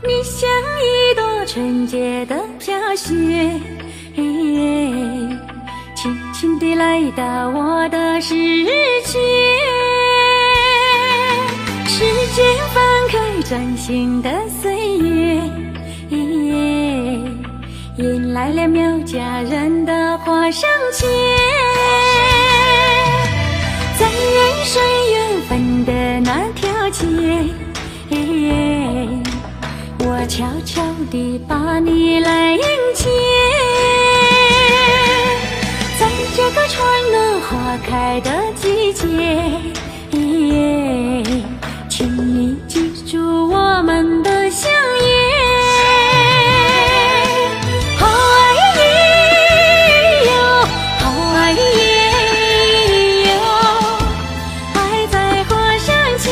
你像一朵纯洁的飘雪，轻轻地来到我的视觉。时间翻开崭新的岁月，迎来了苗家人的花上节。在人生缘分的那条街，我悄悄地把你来迎接，在这个春暖花开的季节，请你记住我们的相约。好爱也有，好爱也有，爱在花上结。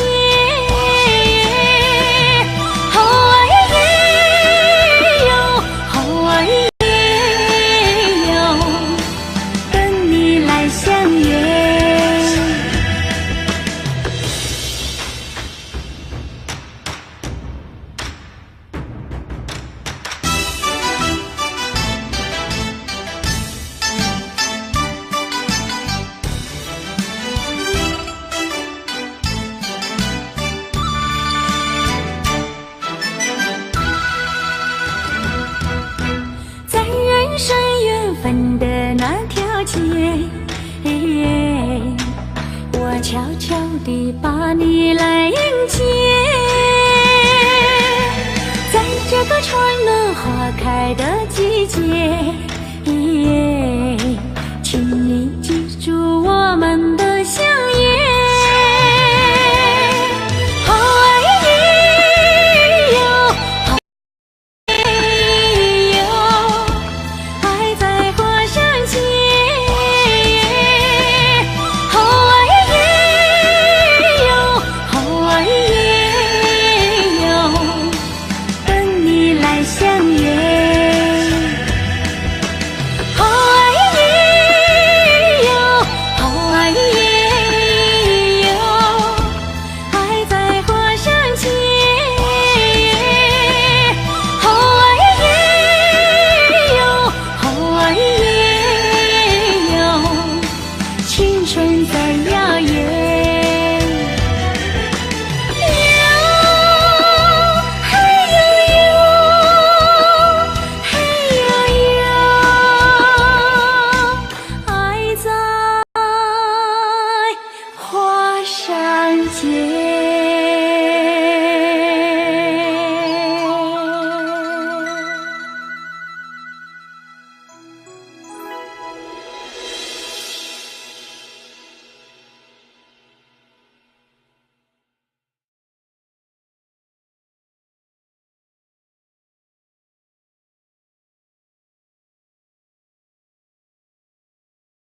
人生缘分的那条街，我悄悄地把你来